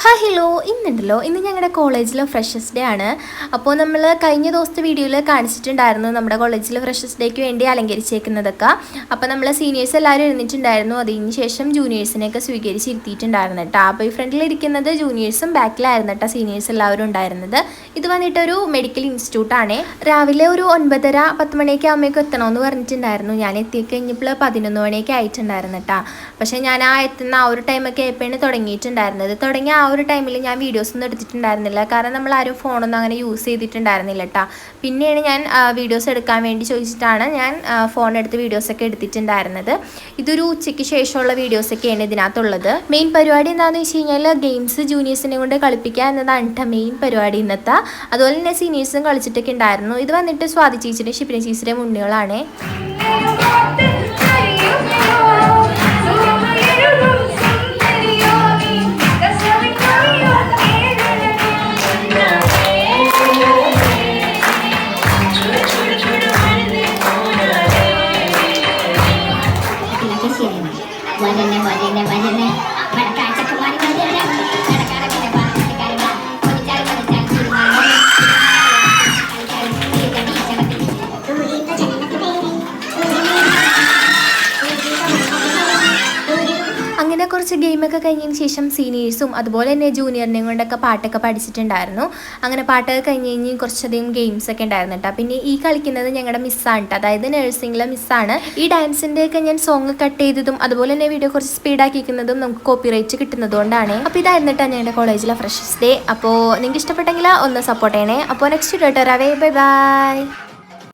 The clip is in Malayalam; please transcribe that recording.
ഹായ് ഹലോ ഇന്നുണ്ടല്ലോ ഇന്ന് ഞങ്ങളുടെ കോളേജിലെ ഫ്രഷേഴ്സ് ഡേ ആണ്. അപ്പോൾ നമ്മൾ കഴിഞ്ഞ ദിവസത്തെ വീഡിയോയിൽ കാണിച്ചിട്ടുണ്ടായിരുന്നു നമ്മുടെ കോളേജിലെ ഫ്രഷേഴ്സ് ഡേക്ക് വേണ്ടി അലങ്കരിച്ചേക്കുന്നതൊക്കെ. അപ്പോൾ നമ്മൾ സീനിയേഴ്സ് എല്ലാവരും എഴുന്നിട്ടുണ്ടായിരുന്നു. അതിന് ശേഷം ജൂനിയേഴ്സിനെയൊക്കെ സ്വീകരിച്ചിരുത്തിയിട്ടുണ്ടായിരുന്നു കേട്ടോ. അപ്പോൾ ഈ ഫ്രണ്ടിലിരിക്കുന്നത് ജൂനിയേഴ്സും ബാക്കിലായിരുന്നു കേട്ടോ സീനിയേഴ്സ് എല്ലാവരും ഉണ്ടായിരുന്നത്. ഇത് വന്നിട്ടൊരു മെഡിക്കൽ ഇൻസ്റ്റിറ്റ്യൂട്ടാണ്. രാവിലെ ഒരു 9:30 10 മണിയൊക്കെ ആകുമ്പോഴേക്കും എത്തണമെന്ന് പറഞ്ഞിട്ടുണ്ടായിരുന്നു. ഞാൻ എത്തിക്കഴിഞ്ഞപ്പോൾ 11 മണിയൊക്കെ ആയിട്ടുണ്ടായിരുന്നു കേട്ടോ. പക്ഷേ ഞാൻ എത്തുന്ന ആ ഒരു ടൈമൊക്കെ ആയപ്പോഴാണ് തുടങ്ങിയിട്ടുണ്ടായിരുന്നത്. തുടങ്ങിയ ആ ഒരു ടൈമിൽ ഞാൻ വീഡിയോസൊന്നും എടുത്തിട്ടുണ്ടായിരുന്നില്ല. കാരണം നമ്മൾ ആരും ഫോണൊന്നും അങ്ങനെ യൂസ് ചെയ്തിട്ടുണ്ടായിരുന്നില്ല കേട്ടോ. പിന്നെയാണ് ഞാൻ വീഡിയോസ് എടുക്കാൻ വേണ്ടി ചോദിച്ചിട്ടാണ് ഞാൻ ഫോൺ എടുത്ത് വീഡിയോസൊക്കെ എടുത്തിട്ടുണ്ടായിരുന്നത്. ഇതൊരു ഉച്ചയ്ക്ക് ശേഷമുള്ള വീഡിയോസൊക്കെയാണ് ഇതിനകത്തുള്ളത്. മെയിൻ പരിപാടി എന്താണെന്ന് വെച്ച് കഴിഞ്ഞാൽ ഗെയിംസ് ജൂനിയേഴ്സിനെ കൊണ്ട് കളിപ്പിക്കുക എന്നതാണ് കേട്ടോ മെയിൻ പരിപാടി ഇന്നത്തെ. അതുപോലെ തന്നെ സീനിയേഴ്സും കളിച്ചിട്ടൊക്കെ ഉണ്ടായിരുന്നു. ഇത് വന്നിട്ട് സ്വാതി ചേച്ചിയുടെ ഷിപ്പിനി ചേച്ചിയുടെ മുന്നുകളാണ്. അങ്ങനെ കുറച്ച് ഗെയിമൊക്കെ കഴിഞ്ഞതിന് ശേഷം സീനിയേഴ്സും അതുപോലെ തന്നെ ജൂനിയറിനെയും കൊണ്ടൊക്കെ പാട്ടൊക്കെ പഠിച്ചിട്ടുണ്ടായിരുന്നു. അങ്ങനെ പാട്ടൊക്കെ കഴിഞ്ഞ് കുറച്ചധികം ഗെയിംസൊക്കെ ഉണ്ടായിരുന്നു കേട്ടോ. പിന്നെ ഈ കളിക്കുന്നത് ഞങ്ങളുടെ മിസ്സാണ് കേട്ടോ, അതായത് നഴ്സിംഗിലെ മിസ്സാണ്. ഈ ഡാൻസിൻ്റെയൊക്കെ ഞാൻ സോങ് കട്ട് ചെയ്തതും അതുപോലെ തന്നെ വീഡിയോ കുറച്ച് സ്പീഡാക്കിക്കുന്നതും നമുക്ക് കോപ്പിറൈറ്റ് കിട്ടുന്നതുകൊണ്ടാണ്. അപ്പോൾ ഇതായിരുന്നു കേട്ടോ ഞങ്ങളുടെ കോളേജിലെ ഫ്രഷേഴ്സ് ഡേ. അപ്പോൾ നിങ്ങൾക്ക് ഇഷ്ടപ്പെട്ടെങ്കിൽ ഒന്ന് സപ്പോർട്ട് ചെയ്യണേ. അപ്പോൾ നെക്സ്റ്റ് വീഡിയോ വരാവേ. Bye by.